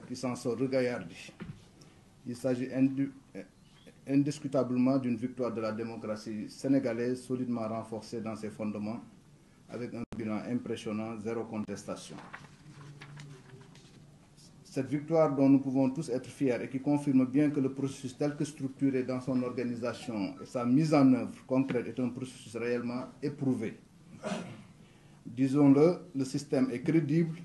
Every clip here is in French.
qui s'en sort regaillardi. Il s'agit indiscutablement d'une victoire de la démocratie sénégalaise solidement renforcée dans ses fondements, avec un bilan impressionnant, zéro contestation. Cette victoire dont nous pouvons tous être fiers et qui confirme bien que le processus tel que structuré dans son organisation et sa mise en œuvre concrète est un processus réellement éprouvé. Disons-le, le système est crédible,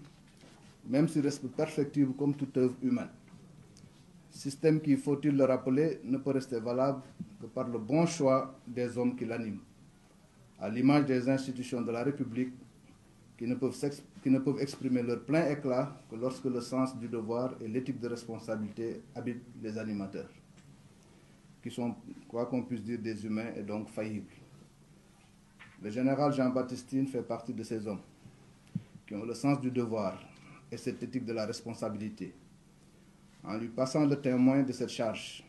même s'il reste perfectible comme toute œuvre humaine. Système qui, faut-il le rappeler, ne peut rester valable que par le bon choix des hommes qui l'animent, à l'image des institutions de la République qui ne peuvent exprimer leur plein éclat que lorsque le sens du devoir et l'éthique de responsabilité habitent les animateurs, qui sont, quoi qu'on puisse dire, des humains et donc faillibles. Le général Jean-Baptiste fait partie de ces hommes qui ont le sens du devoir et cette éthique de la responsabilité. En lui passant le témoin de cette charge,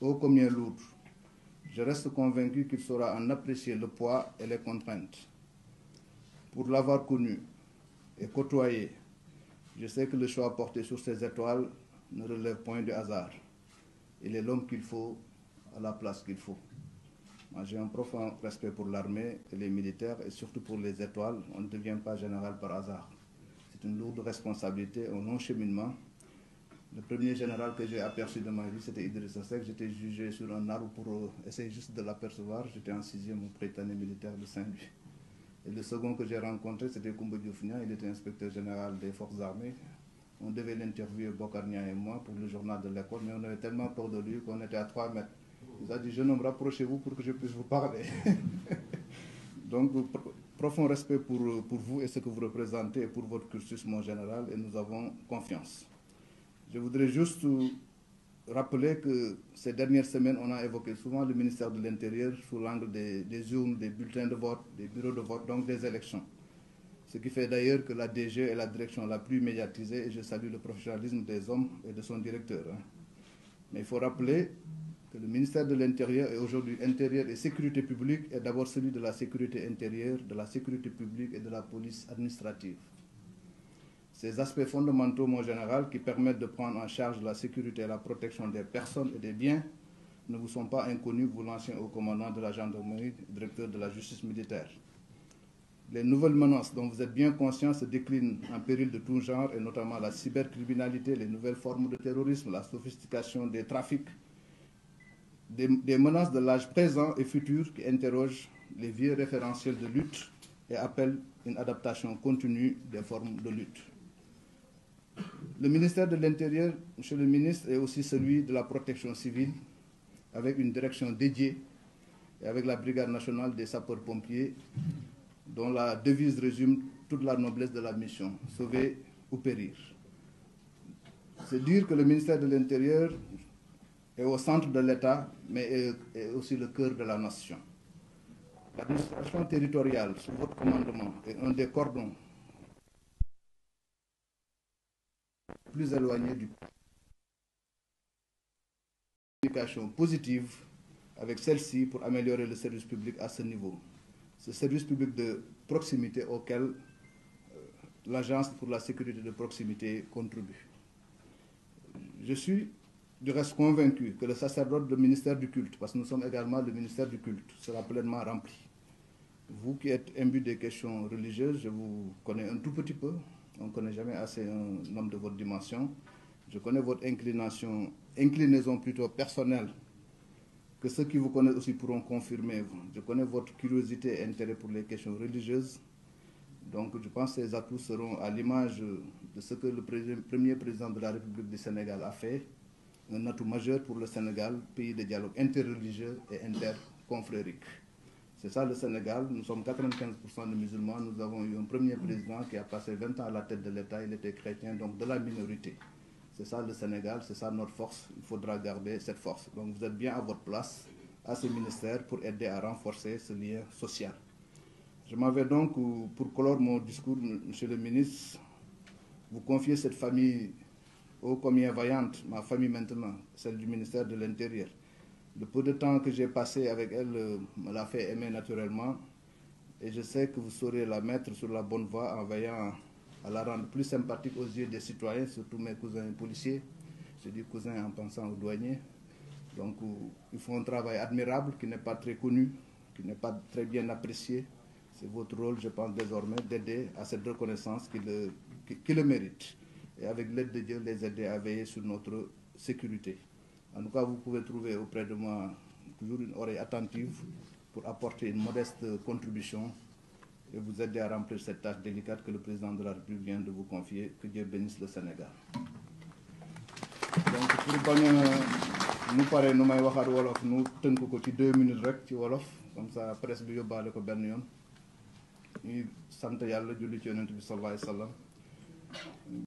ô combien lourde, je reste convaincu qu'il saura en apprécier le poids et les contraintes. Pour l'avoir connu et côtoyé, je sais que le choix porté sur ces étoiles ne relève point du hasard. Il est l'homme qu'il faut à la place qu'il faut. Moi, j'ai un profond respect pour l'armée et les militaires et surtout pour les étoiles. On ne devient pas général par hasard. C'est une lourde responsabilité, un long cheminement. Le premier général que j'ai aperçu de ma vie, c'était Idrissa Seck. J'étais jugé sur un arbre pour essayer juste de l'apercevoir. J'étais en 6e au Prytanée militaire de Saint-Louis. Et le second que j'ai rencontré, c'était Koumba Dioufnia. Il était inspecteur général des forces armées. On devait l'interviewer, Bokarnia et moi, pour le journal de l'école, mais on avait tellement peur de lui qu'on était à 3 mètres. Il a dit, jeune homme, rapprochez-vous pour que je puisse vous parler. Donc, profond respect pour vous et ce que vous représentez et pour votre cursus, mon général, et nous avons confiance. Je voudrais juste rappeler que ces dernières semaines, on a évoqué souvent le ministère de l'Intérieur sous l'angle des urnes, des bulletins de vote, des bureaux de vote, donc des élections. Ce qui fait d'ailleurs que la DG est la direction la plus médiatisée et je salue le professionnalisme des hommes et de son directeur. Mais il faut rappeler que le ministère de l'Intérieur est aujourd'hui intérieur et sécurité publique est d'abord celui de la sécurité intérieure, de la sécurité publique et de la police administrative. Ces aspects fondamentaux, mon général, qui permettent de prendre en charge la sécurité et la protection des personnes et des biens, ne vous sont pas inconnus, vous l'ancien haut commandant de la gendarmerie, directeur de la justice militaire. Les nouvelles menaces dont vous êtes bien conscients se déclinent en péril de tout genre, et notamment la cybercriminalité, les nouvelles formes de terrorisme, la sophistication des trafics, des menaces de l'âge présent et futur qui interrogent les vieux référentiels de lutte et appellent une adaptation continue des formes de lutte. Le ministère de l'Intérieur, monsieur le ministre, est aussi celui de la protection civile, avec une direction dédiée et avec la Brigade nationale des sapeurs-pompiers, dont la devise résume toute la noblesse de la mission, sauver ou périr. C'est dire que le ministère de l'Intérieur est au centre de l'État, mais est aussi le cœur de la nation. L'administration territoriale, sous votre commandement, est un des cordons plus éloignés du communication positive avec celle-ci pour améliorer le service public à ce niveau. Ce service public de proximité auquel l'Agence pour la sécurité de proximité contribue. Je suis du reste convaincu que le sacerdoce du ministère du culte, parce que nous sommes également le ministère du culte, sera pleinement rempli. Vous qui êtes imbu des questions religieuses, je vous connais un tout petit peu. On ne connaît jamais assez un homme de votre dimension. Je connais votre inclinaison plutôt personnelle, que ceux qui vous connaissent aussi pourront confirmer. Je connais votre curiosité et intérêt pour les questions religieuses. Donc je pense que ces atouts seront à l'image de ce que le premier président de la République du Sénégal a fait, un atout majeur pour le Sénégal, pays de dialogue interreligieux et interconfrérique. C'est ça le Sénégal, nous sommes 95% de musulmans, nous avons eu un premier président qui a passé 20 ans à la tête de l'État, il était chrétien, donc de la minorité. C'est ça le Sénégal, c'est ça notre force, il faudra garder cette force. Donc vous êtes bien à votre place, à ce ministère, pour aider à renforcer ce lien social. Je m'avais donc, pour clore mon discours, monsieur le ministre, vous confier cette famille ô combien vaillante, ma famille maintenant, celle du ministère de l'Intérieur. Le peu de temps que j'ai passé avec elle me l'a fait aimer naturellement et je sais que vous saurez la mettre sur la bonne voie en veillant à la rendre plus sympathique aux yeux des citoyens, surtout mes cousins policiers. Je dis cousins en pensant aux douaniers. Donc ils font un travail admirable qui n'est pas très connu, qui n'est pas très bien apprécié. C'est votre rôle, je pense, désormais d'aider à cette reconnaissance qui le mérite. Et avec l'aide de Dieu, les aider à veiller sur notre sécurité. En tout cas, vous pouvez trouver auprès de moi toujours une oreille attentive pour apporter une modeste contribution et vous aider à remplir cette tâche délicate que le président de la République vient de vous confier. Que Dieu bénisse le Sénégal. Donc, pour nous paraît, nous m'avons dit wolof, nous tenons ko ci 2 minutes rek ci wolof, comme ça presse bi yóbbaale ko benn yoon. Ñuy sant Yàlla julli ci Yonent bi sallallahu alayhi wa sallam.